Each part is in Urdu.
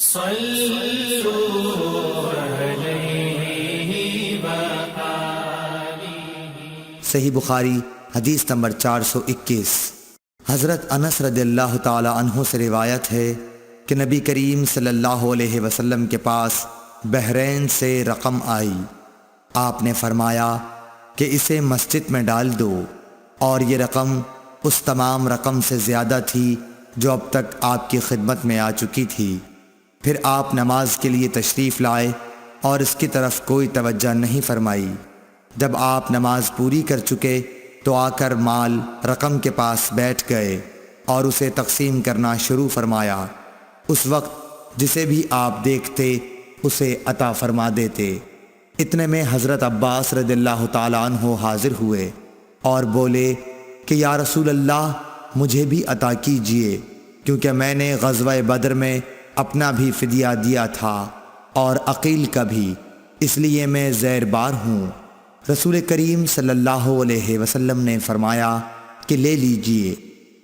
صحیح بخاری حدیث نمبر 421۔ حضرت انس رضی اللہ تعالی عنہ سے روایت ہے کہ نبی کریم صلی اللہ علیہ وسلم کے پاس بحرین سے رقم آئی۔ آپ نے فرمایا کہ اسے مسجد میں ڈال دو، اور یہ رقم اس تمام رقم سے زیادہ تھی جو اب تک آپ کی خدمت میں آ چکی تھی۔ پھر آپ نماز کے لیے تشریف لائے اور اس کی طرف کوئی توجہ نہیں فرمائی۔ جب آپ نماز پوری کر چکے تو آ کر مال رقم کے پاس بیٹھ گئے اور اسے تقسیم کرنا شروع فرمایا۔ اس وقت جسے بھی آپ دیکھتے اسے عطا فرما دیتے۔ اتنے میں حضرت عباس رضی اللہ تعالیٰ عنہ حاضر ہوئے اور بولے کہ یا رسول اللہ، مجھے بھی عطا کیجئے، کیونکہ میں نے غزوہ بدر میں اپنا بھی فدیہ دیا تھا اور عقیل کا بھی، اس لیے میں زیر بار ہوں۔ رسول کریم صلی اللہ علیہ وسلم نے فرمایا کہ لے لیجئے۔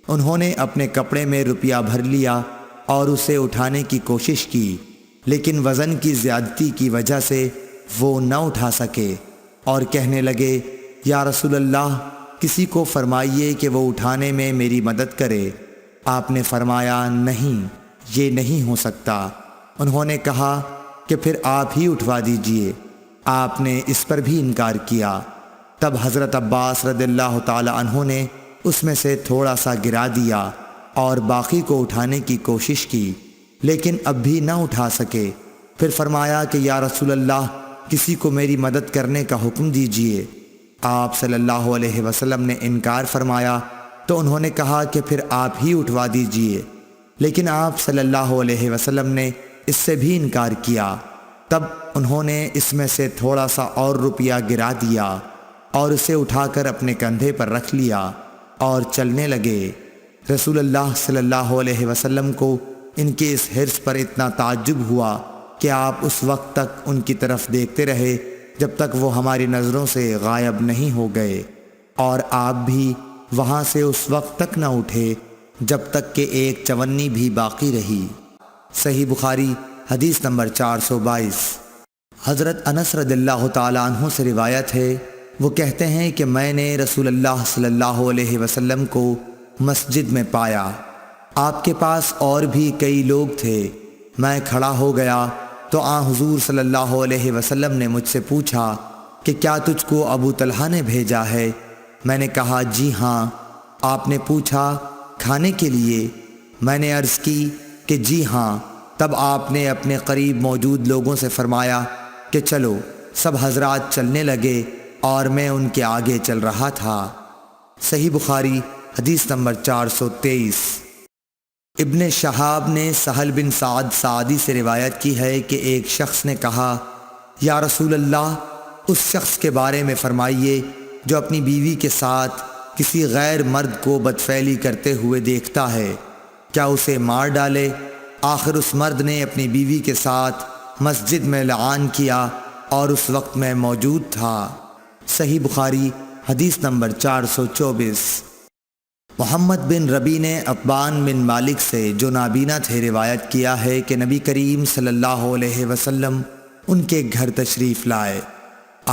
انہوں نے اپنے کپڑے میں روپیہ بھر لیا اور اسے اٹھانے کی کوشش کی، لیکن وزن کی زیادتی کی وجہ سے وہ نہ اٹھا سکے اور کہنے لگے یا رسول اللہ، کسی کو فرمائیے کہ وہ اٹھانے میں میری مدد کرے۔ آپ نے فرمایا نہیں، یہ نہیں ہو سکتا۔ انہوں نے کہا کہ پھر آپ ہی اٹھوا دیجئے۔ آپ نے اس پر بھی انکار کیا۔ تب حضرت عباس رضی اللہ تعالی عنہ نے اس میں سے تھوڑا سا گرا دیا اور باقی کو اٹھانے کی کوشش کی، لیکن اب بھی نہ اٹھا سکے۔ پھر فرمایا کہ یا رسول اللہ، کسی کو میری مدد کرنے کا حکم دیجئے۔ آپ صلی اللہ علیہ وسلم نے انکار فرمایا تو انہوں نے کہا کہ پھر آپ ہی اٹھوا دیجئے، لیکن آپ صلی اللہ علیہ وسلم نے اس سے بھی انکار کیا۔ تب انہوں نے اس میں سے تھوڑا سا اور روپیہ گرا دیا اور اسے اٹھا کر اپنے کندھے پر رکھ لیا اور چلنے لگے۔ رسول اللہ صلی اللہ علیہ وسلم کو ان کے اس حرص پر اتنا تعجب ہوا کہ آپ اس وقت تک ان کی طرف دیکھتے رہے جب تک وہ ہماری نظروں سے غائب نہیں ہو گئے، اور آپ بھی وہاں سے اس وقت تک نہ اٹھے جب تک کہ ایک چونی بھی باقی رہی۔ صحیح بخاری حدیث نمبر 422۔ حضرت انس رضی اللہ تعالیٰ عنہ سے روایت ہے، وہ کہتے ہیں کہ میں نے رسول اللہ صلی اللہ علیہ وسلم کو مسجد میں پایا۔ آپ کے پاس اور بھی کئی لوگ تھے۔ میں کھڑا ہو گیا تو حضور صلی اللہ علیہ وسلم نے مجھ سے پوچھا کہ کیا تجھ کو ابو طلحہ نے بھیجا ہے؟ میں نے کہا جی ہاں۔ آپ نے پوچھا کھانے کے لیے؟ میں نے عرض کی کہ جی ہاں۔ تب آپ نے اپنے قریب موجود لوگوں سے فرمایا کہ چلو۔ سب حضرات چلنے لگے اور میں ان کے آگے چل رہا تھا۔ صحیح بخاری حدیث نمبر 423۔ ابن شہاب نے سہل بن سعد سعدی سے روایت کی ہے کہ ایک شخص نے کہا یا رسول اللہ، اس شخص کے بارے میں فرمائیے جو اپنی بیوی کے ساتھ کسی غیر مرد کو بدفعلی کرتے ہوئے دیکھتا ہے، کیا اسے مار ڈالے؟ آخر اس مرد نے اپنی بیوی کے ساتھ مسجد میں لعان کیا اور اس وقت میں موجود تھا۔ صحیح بخاری حدیث نمبر 424۔ محمد بن ربی نے عتبان بن مالک سے جو نابینا تھے روایت کیا ہے کہ نبی کریم صلی اللہ علیہ وسلم ان کے گھر تشریف لائے۔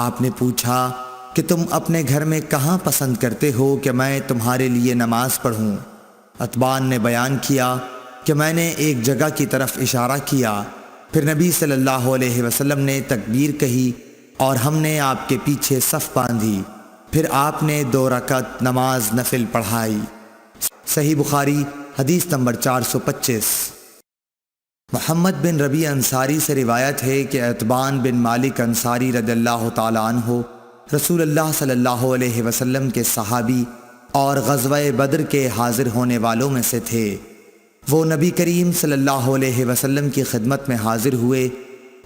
آپ نے پوچھا کہ تم اپنے گھر میں کہاں پسند کرتے ہو کہ میں تمہارے لیے نماز پڑھوں؟ عتبان نے بیان کیا کہ میں نے ایک جگہ کی طرف اشارہ کیا، پھر نبی صلی اللہ علیہ وسلم نے تکبیر کہی اور ہم نے آپ کے پیچھے صف باندھی، پھر آپ نے 2 رکعت نماز نفل پڑھائی۔ صحیح بخاری حدیث نمبر 425۔ محمد بن ربی انصاری سے روایت ہے کہ عتبان بن مالک انصاری رضی اللہ تعالی عنہ رسول اللہ صلی اللہ علیہ وسلم کے صحابی اور غزوہ بدر کے حاضر ہونے والوں میں سے تھے۔ وہ نبی کریم صلی اللہ علیہ وسلم کی خدمت میں حاضر ہوئے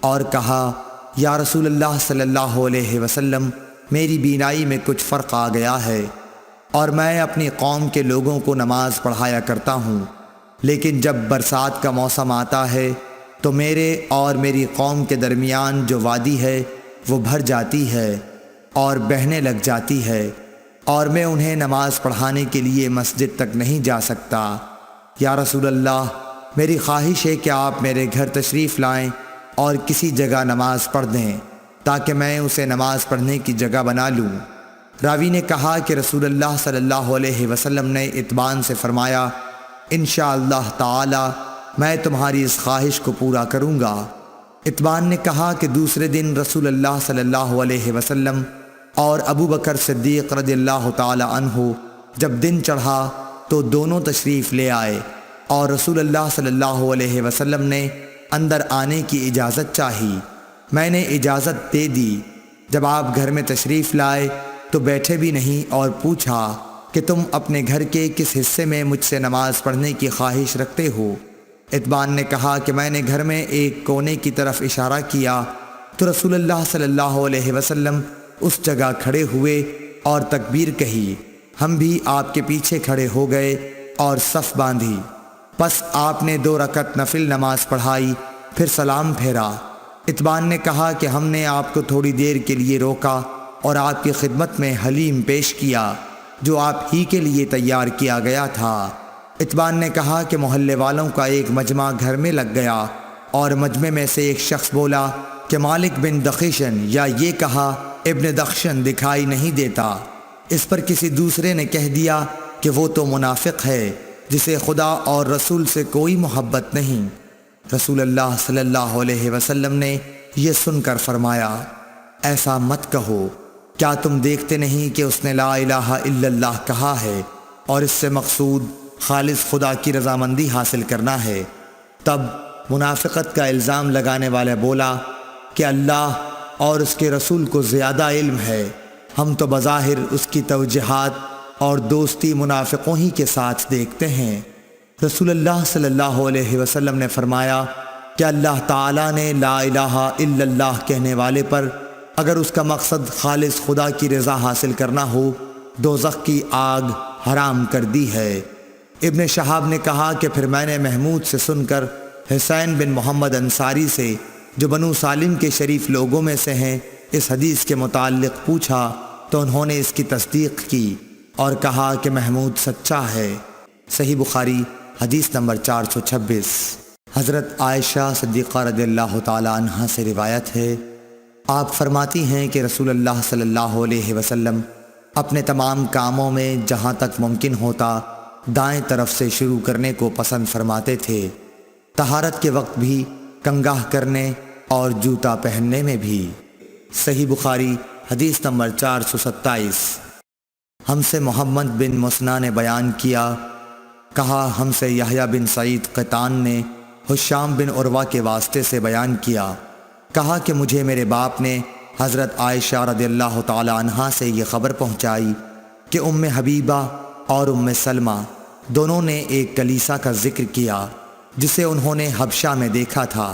اور کہا یا رسول اللہ صلی اللہ علیہ وسلم، میری بینائی میں کچھ فرق آ گیا ہے اور میں اپنی قوم کے لوگوں کو نماز پڑھایا کرتا ہوں، لیکن جب برسات کا موسم آتا ہے تو میرے اور میری قوم کے درمیان جو وادی ہے وہ بھر جاتی ہے اور بہنے لگ جاتی ہے، اور میں انہیں نماز پڑھانے کے لیے مسجد تک نہیں جا سکتا۔ یا رسول اللہ، میری خواہش ہے کہ آپ میرے گھر تشریف لائیں اور کسی جگہ نماز پڑھ دیں تاکہ میں اسے نماز پڑھنے کی جگہ بنا لوں۔ راوی نے کہا کہ رسول اللہ صلی اللہ علیہ وسلم نے اتبان سے فرمایا، انشاءاللہ تعالی میں تمہاری اس خواہش کو پورا کروں گا۔ اتبان نے کہا کہ دوسرے دن رسول اللہ صلی اللہ علیہ وسلم اور ابو بکر صدیق رضی اللہ تعالی عنہ جب دن چڑھا تو دونوں تشریف لے آئے اور رسول اللہ صلی اللہ علیہ وسلم نے اندر آنے کی اجازت چاہی۔ میں نے اجازت دے دی۔ جب آپ گھر میں تشریف لائے تو بیٹھے بھی نہیں اور پوچھا کہ تم اپنے گھر کے کس حصے میں مجھ سے نماز پڑھنے کی خواہش رکھتے ہو؟ اتبان نے کہا کہ میں نے گھر میں ایک کونے کی طرف اشارہ کیا تو رسول اللہ صلی اللہ علیہ وسلم اس جگہ کھڑے ہوئے اور تکبیر کہی۔ ہم بھی آپ کے پیچھے کھڑے ہو گئے اور صف باندھی۔ پس آپ نے 2 رکعت نفل نماز پڑھائی، پھر سلام پھیرا۔ اتبان نے کہا کہ ہم نے آپ کو تھوڑی دیر کے لیے روکا اور آپ کی خدمت میں حلیم پیش کیا جو آپ ہی کے لیے تیار کیا گیا تھا۔ اتبان نے کہا کہ محلے والوں کا ایک مجمع گھر میں لگ گیا اور مجمع میں سے ایک شخص بولا کہ مالک بن دخشن، یا یہ کہا ابن دخشن دکھائی نہیں دیتا۔ اس پر کسی دوسرے نے کہہ دیا کہ وہ تو منافق ہے جسے خدا اور رسول سے کوئی محبت نہیں۔ رسول اللہ صلی اللہ علیہ وسلم نے یہ سن کر فرمایا، ایسا مت کہو، کیا تم دیکھتے نہیں کہ اس نے لا الہ الا اللہ کہا ہے اور اس سے مقصود خالص خدا کی رضامندی حاصل کرنا ہے؟ تب منافقت کا الزام لگانے والا بولا کہ اللہ اور اس کے رسول کو زیادہ علم ہے، ہم تو بظاہر اس کی توجیہات اور دوستی منافقوں ہی کے ساتھ دیکھتے ہیں۔ رسول اللہ صلی اللہ علیہ وسلم نے فرمایا کہ اللہ تعالیٰ نے لا الہ الا اللہ کہنے والے پر اگر اس کا مقصد خالص خدا کی رضا حاصل کرنا ہو دوزخ کی آگ حرام کر دی ہے۔ ابن شہاب نے کہا کہ پھر میں نے محمود سے سن کر حسین بن محمد انصاری سے جو بنو سالم کے شریف لوگوں میں سے ہیں اس حدیث کے متعلق پوچھا تو انہوں نے اس کی تصدیق کی اور کہا کہ محمود سچا ہے۔ صحیح بخاری حدیث نمبر 426۔ حضرت عائشہ صدیقہ رضی اللہ تعالی عنہا سے روایت ہے، آپ فرماتی ہیں کہ رسول اللہ صلی اللہ علیہ وسلم اپنے تمام کاموں میں جہاں تک ممکن ہوتا دائیں طرف سے شروع کرنے کو پسند فرماتے تھے، طہارت کے وقت بھی، کنگھا کرنے اور جوتا پہننے میں بھی۔ صحیح بخاری حدیث نمبر 427۔ ہم سے محمد بن مسنہ نے بیان کیا، کہا ہم سے یحییٰ بن سعید قطان نے ہشام بن عروہ کے واسطے سے بیان کیا، کہا کہ مجھے میرے باپ نے حضرت عائشہ رضی اللہ تعالی عنہا سے یہ خبر پہنچائی کہ ام حبیبہ اور ام سلمہ دونوں نے ایک کلیسا کا ذکر کیا جسے انہوں نے حبشہ میں دیکھا تھا،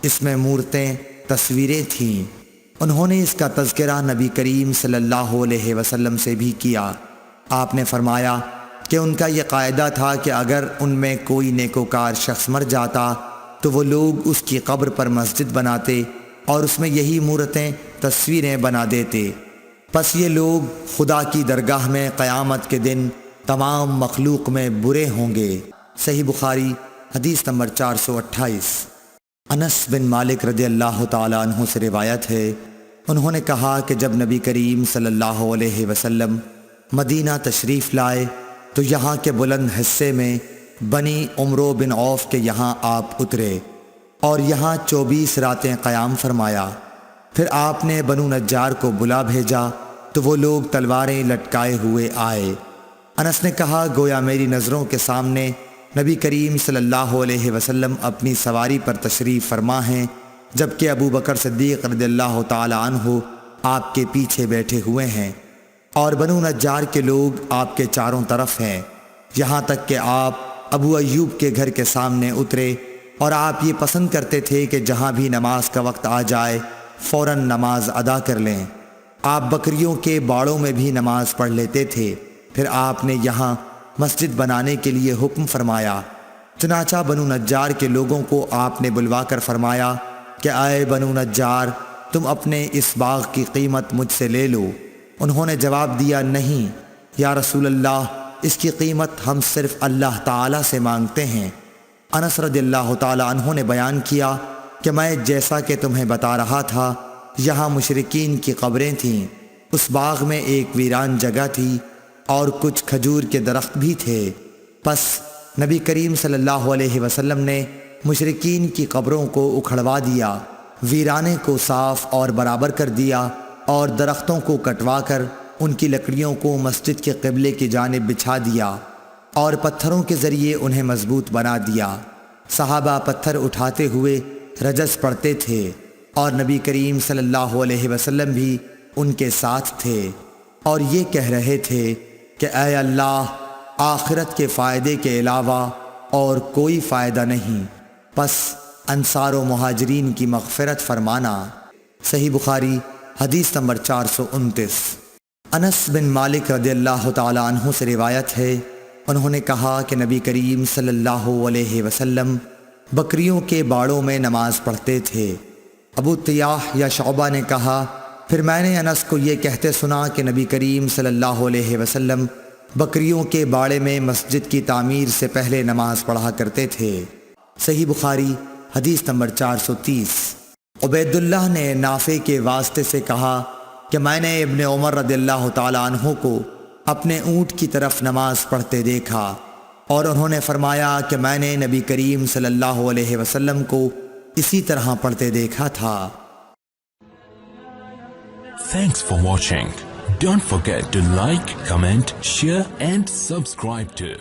اس میں مورتیں، تصویریں تھیں۔ انہوں نے اس کا تذکرہ نبی کریم صلی اللہ علیہ وسلم سے بھی کیا۔ آپ نے فرمایا کہ ان کا یہ قاعدہ تھا کہ اگر ان میں کوئی نیکوکار شخص مر جاتا تو وہ لوگ اس کی قبر پر مسجد بناتے اور اس میں یہی مورتیں، تصویریں بنا دیتے۔ پس یہ لوگ خدا کی درگاہ میں قیامت کے دن تمام مخلوق میں برے ہوں گے۔ صحیح بخاری حدیث نمبر 428۔ انس بن مالک رضی اللہ تعالی عنہ سے روایت ہے، انہوں نے کہا کہ جب نبی کریم صلی اللہ علیہ وسلم مدینہ تشریف لائے تو یہاں کے بلند حصے میں بنی عمرو بن عوف کے یہاں آپ اترے اور یہاں 24 راتیں قیام فرمایا۔ پھر آپ نے بنو نجار کو بلا بھیجا تو وہ لوگ تلواریں لٹکائے ہوئے آئے۔ انس نے کہا گویا میری نظروں کے سامنے نبی کریم صلی اللہ علیہ وسلم اپنی سواری پر تشریف فرما ہیں، جبکہ ابو بکر صدیق رضی اللہ تعالی عنہ آپ کے پیچھے بیٹھے ہوئے ہیں اور بنو نجار کے لوگ آپ کے چاروں طرف ہیں، یہاں تک کہ آپ ابو ایوب کے گھر کے سامنے اترے اور آپ یہ پسند کرتے تھے کہ جہاں بھی نماز کا وقت آ جائے فوراً نماز ادا کر لیں۔ آپ بکریوں کے باڑوں میں بھی نماز پڑھ لیتے تھے۔ پھر آپ نے یہاں مسجد بنانے کے لیے حکم فرمایا، چنانچہ بنو نجار کے لوگوں کو آپ نے بلوا کر فرمایا کہ اے بنو نجار، تم اپنے اس باغ کی قیمت مجھ سے لے لو۔ انہوں نے جواب دیا، نہیں یا رسول اللہ، اس کی قیمت ہم صرف اللہ تعالیٰ سے مانگتے ہیں۔ انس رضی اللہ تعالی عنہ نے بیان کیا کہ میں جیسا کہ تمہیں بتا رہا تھا یہاں مشرکین کی قبریں تھیں۔ اس باغ میں ایک ویران جگہ تھی اور کچھ کھجور کے درخت بھی تھے۔ پس نبی کریم صلی اللہ علیہ وسلم نے مشرکین کی قبروں کو اکھڑوا دیا، ویرانے کو صاف اور برابر کر دیا اور درختوں کو کٹوا کر ان کی لکڑیوں کو مسجد کے قبلے کی جانب بچھا دیا اور پتھروں کے ذریعے انہیں مضبوط بنا دیا۔ صحابہ پتھر اٹھاتے ہوئے رجز پڑھتے تھے اور نبی کریم صلی اللہ علیہ وسلم بھی ان کے ساتھ تھے اور یہ کہہ رہے تھے کہ اے اللہ، آخرت کے فائدے کے علاوہ اور کوئی فائدہ نہیں، پس انصار و مہاجرین کی مغفرت فرمانا۔ صحیح بخاری حدیث نمبر 429۔ انس بن مالک رضی اللہ تعالی عنہ سے روایت ہے، انہوں نے کہا کہ نبی کریم صلی اللہ علیہ وسلم بکریوں کے باڑوں میں نماز پڑھتے تھے۔ ابو طیاح یا شعبہ نے کہا، پھر میں نے انس کو یہ کہتے سنا کہ نبی کریم صلی اللہ علیہ وسلم بکریوں کے باڑے میں مسجد کی تعمیر سے پہلے نماز پڑھا کرتے تھے۔ صحیح بخاری حدیث نمبر 430۔ عبید اللہ نے نافع کے واسطے سے کہا کہ میں نے ابن عمر رضی اللہ تعالی عنہ کو اپنے اونٹ کی طرف نماز پڑھتے دیکھا اور انہوں نے فرمایا کہ میں نے نبی کریم صلی اللہ علیہ وسلم کو اسی طرح پڑھتے دیکھا تھا۔ Thanks for watching. Don't forget to like, comment, share and subscribe to